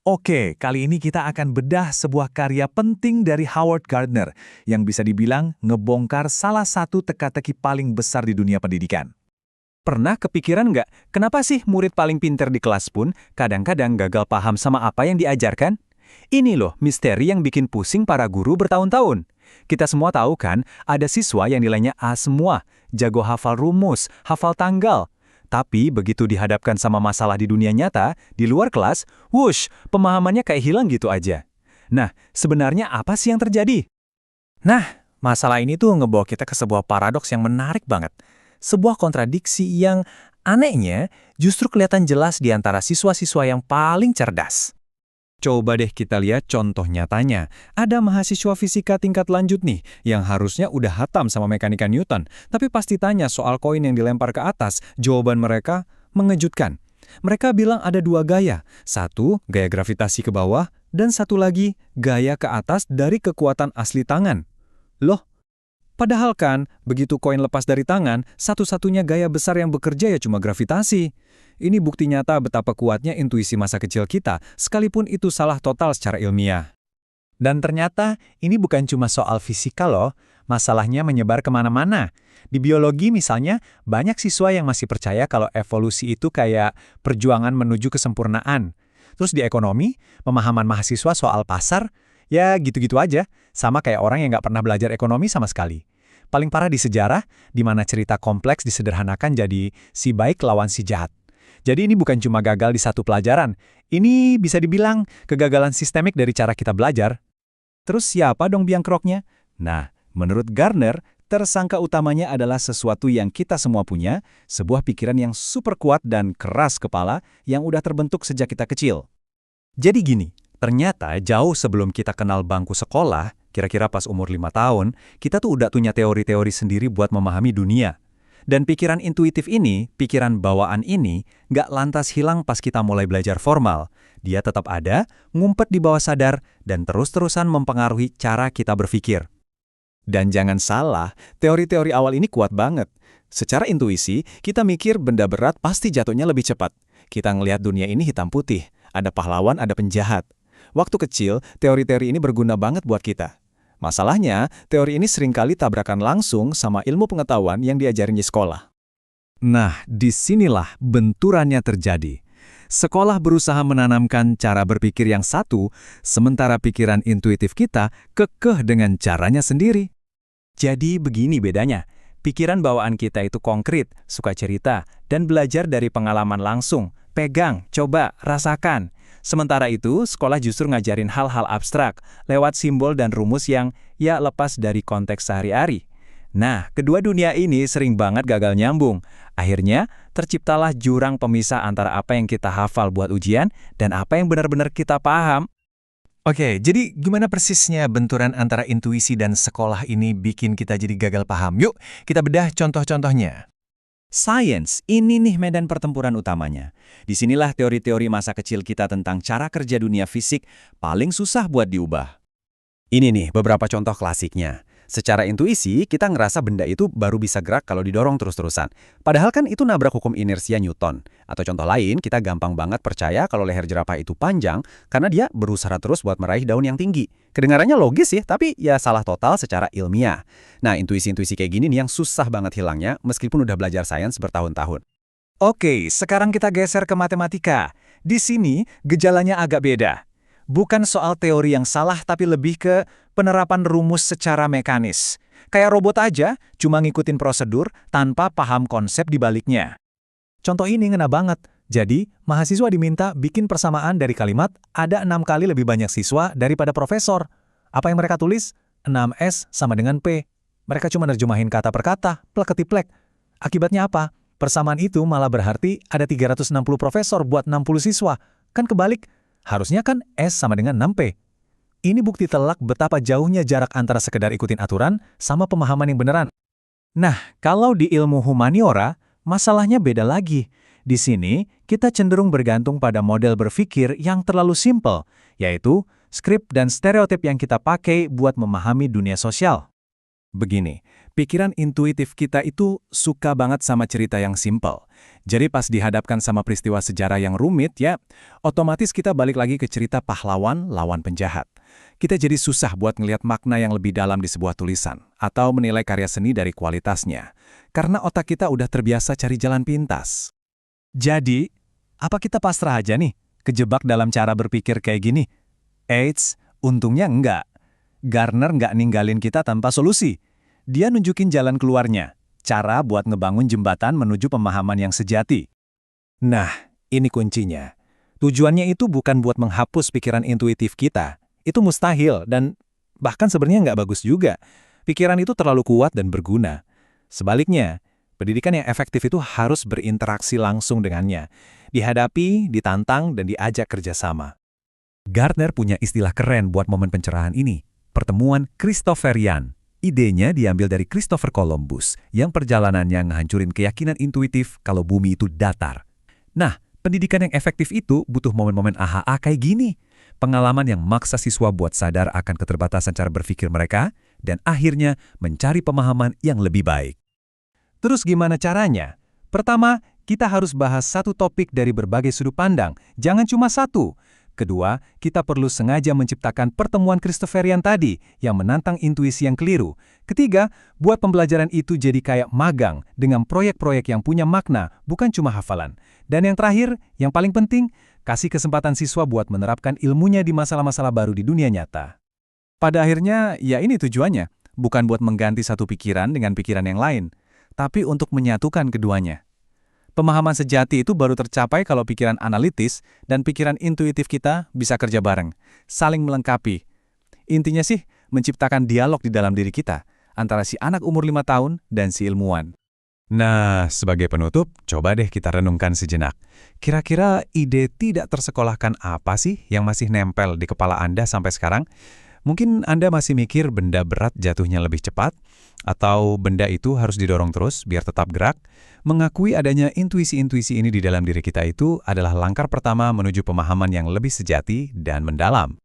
Oke, kali ini kita akan bedah sebuah karya penting dari Howard Gardner yang bisa dibilang ngebongkar salah satu teka-teki paling besar di dunia pendidikan. Pernah kepikiran nggak, kenapa sih murid paling pinter di kelas pun kadang-kadang gagal paham sama apa yang diajarkan? Ini loh misteri yang bikin pusing para guru bertahun-tahun. Kita semua tahu kan, ada siswa yang nilainya A semua, jago hafal rumus, hafal tanggal. Tapi begitu dihadapkan sama masalah di dunia nyata, di luar kelas, wush, pemahamannya kayak hilang gitu aja. Nah, sebenarnya apa sih yang terjadi? Nah, masalah ini tuh ngebawa kita ke sebuah paradoks yang menarik banget. Sebuah kontradiksi yang anehnya justru kelihatan jelas di antara siswa-siswa yang paling cerdas. Coba deh kita lihat contoh nyatanya. Ada mahasiswa fisika tingkat lanjut nih, yang harusnya udah hatam sama mekanika Newton, tapi pasti tanya soal koin yang dilempar ke atas, jawaban mereka mengejutkan. Mereka bilang ada dua gaya, satu gaya gravitasi ke bawah, dan satu lagi gaya ke atas dari kekuatan asli tangan. Loh, padahal kan, begitu koin lepas dari tangan, satu-satunya gaya besar yang bekerja ya cuma gravitasi. Ini bukti nyata betapa kuatnya intuisi masa kecil kita, sekalipun itu salah total secara ilmiah. Dan ternyata ini bukan cuma soal fisika loh, masalahnya menyebar kemana-mana. Di biologi misalnya, banyak siswa yang masih percaya kalau evolusi itu kayak perjuangan menuju kesempurnaan. Terus di ekonomi, pemahaman mahasiswa soal pasar, ya gitu-gitu aja, sama kayak orang yang nggak pernah belajar ekonomi sama sekali. Paling parah di sejarah, di mana cerita kompleks disederhanakan jadi si baik lawan si jahat. Jadi ini bukan cuma gagal di satu pelajaran, ini bisa dibilang kegagalan sistemik dari cara kita belajar. Terus siapa dong biang keroknya? Nah, menurut Gardner, tersangka utamanya adalah sesuatu yang kita semua punya, sebuah pikiran yang super kuat dan keras kepala yang udah terbentuk sejak kita kecil. Jadi gini, ternyata jauh sebelum kita kenal bangku sekolah, kira-kira pas umur 5 tahun, kita tuh udah punya teori-teori sendiri buat memahami dunia. Dan pikiran intuitif ini, pikiran bawaan ini, nggak lantas hilang pas kita mulai belajar formal. Dia tetap ada, ngumpet di bawah sadar, dan terus-terusan mempengaruhi cara kita berpikir. Dan jangan salah, teori-teori awal ini kuat banget. Secara intuisi, kita mikir benda berat pasti jatuhnya lebih cepat. Kita ngelihat dunia ini hitam putih, ada pahlawan, ada penjahat. Waktu kecil, teori-teori ini berguna banget buat kita. Masalahnya, teori ini seringkali tabrakan langsung sama ilmu pengetahuan yang diajarin di sekolah. Nah, disinilah benturannya terjadi. Sekolah berusaha menanamkan cara berpikir yang satu, sementara pikiran intuitif kita kekeh dengan caranya sendiri. Jadi begini bedanya, pikiran bawaan kita itu konkret, suka cerita, dan belajar dari pengalaman langsung, pegang, coba, rasakan. Sementara itu, sekolah justru ngajarin hal-hal abstrak, lewat simbol dan rumus yang ya lepas dari konteks sehari-hari. Nah, kedua dunia ini sering banget gagal nyambung. Akhirnya, terciptalah jurang pemisah antara apa yang kita hafal buat ujian dan apa yang benar-benar kita paham. Oke, jadi gimana persisnya benturan antara intuisi dan sekolah ini bikin kita jadi gagal paham? Yuk, kita bedah contoh-contohnya. Sains, ini nih medan pertempuran utamanya. Disinilah teori-teori masa kecil kita tentang cara kerja dunia fisik paling susah buat diubah. Ini nih beberapa contoh klasiknya. Secara intuisi, kita ngerasa benda itu baru bisa gerak kalau didorong terus-terusan. Padahal kan itu nabrak hukum inersia Newton. Atau contoh lain, kita gampang banget percaya kalau leher jerapah itu panjang karena dia berusaha terus buat meraih daun yang tinggi. Kedengarannya logis sih, tapi ya salah total secara ilmiah. Nah, intuisi-intuisi kayak gini nih yang susah banget hilangnya meskipun udah belajar sains bertahun-tahun. Oke, sekarang kita geser ke matematika. Di sini, gejalanya agak beda. Bukan soal teori yang salah, tapi lebih ke penerapan rumus secara mekanis. Kayak robot aja, cuma ngikutin prosedur tanpa paham konsep di baliknya. Contoh ini ngena banget. Jadi, mahasiswa diminta bikin persamaan dari kalimat ada 6 kali lebih banyak siswa daripada profesor. Apa yang mereka tulis? 6S sama dengan P. Mereka cuma nerjemahin kata per kata, plek-ketiplek. Akibatnya apa? Persamaan itu malah berarti ada 360 profesor buat 60 siswa. Kan kebalik. Harusnya kan S sama dengan 6P. Ini bukti telak betapa jauhnya jarak antara sekedar ikutin aturan sama pemahaman yang beneran. Nah, kalau di ilmu humaniora, masalahnya beda lagi. Di sini, kita cenderung bergantung pada model berpikir yang terlalu simpel, yaitu skrip dan stereotip yang kita pakai buat memahami dunia sosial. Begini, pikiran intuitif kita itu suka banget sama cerita yang simple. Jadi pas dihadapkan sama peristiwa sejarah yang rumit ya, otomatis kita balik lagi ke cerita pahlawan lawan penjahat. Kita jadi susah buat ngelihat makna yang lebih dalam di sebuah tulisan, atau menilai karya seni dari kualitasnya. Karena otak kita udah terbiasa cari jalan pintas. Jadi, apa kita pasrah aja nih, kejebak dalam cara berpikir kayak gini? Eits, untungnya enggak. Gardner nggak ninggalin kita tanpa solusi. Dia nunjukin jalan keluarnya, cara buat ngebangun jembatan menuju pemahaman yang sejati. Nah, ini kuncinya. Tujuannya itu bukan buat menghapus pikiran intuitif kita. Itu mustahil dan bahkan sebenarnya nggak bagus juga. Pikiran itu terlalu kuat dan berguna. Sebaliknya, pendidikan yang efektif itu harus berinteraksi langsung dengannya. Dihadapi, ditantang, dan diajak kerjasama. Gardner punya istilah keren buat momen pencerahan ini. Pertemuan Christopherian. Idenya diambil dari Christopher Columbus yang perjalanannya ngehancurin keyakinan intuitif kalau bumi itu datar. Nah, pendidikan yang efektif itu butuh momen-momen AHA kayak gini. Pengalaman yang maksa siswa buat sadar akan keterbatasan cara berpikir mereka dan akhirnya mencari pemahaman yang lebih baik. Terus gimana caranya? Pertama, kita harus bahas satu topik dari berbagai sudut pandang, jangan cuma satu. Kedua, kita perlu sengaja menciptakan pertemuan Christopherian tadi yang menantang intuisi yang keliru. Ketiga, buat pembelajaran itu jadi kayak magang dengan proyek-proyek yang punya makna, bukan cuma hafalan. Dan yang terakhir, yang paling penting, kasih kesempatan siswa buat menerapkan ilmunya di masalah-masalah baru di dunia nyata. Pada akhirnya, ya ini tujuannya, bukan buat mengganti satu pikiran dengan pikiran yang lain, tapi untuk menyatukan keduanya. Pemahaman sejati itu baru tercapai kalau pikiran analitis dan pikiran intuitif kita bisa kerja bareng, saling melengkapi. Intinya sih, menciptakan dialog di dalam diri kita, antara si anak umur 5 tahun dan si ilmuwan. Nah, sebagai penutup, coba deh kita renungkan sejenak. Kira-kira ide tidak tersekolahkan apa sih yang masih nempel di kepala Anda sampai sekarang? Mungkin Anda masih mikir benda berat jatuhnya lebih cepat, atau benda itu harus didorong terus biar tetap gerak. Mengakui adanya intuisi-intuisi ini di dalam diri kita itu adalah langkah pertama menuju pemahaman yang lebih sejati dan mendalam.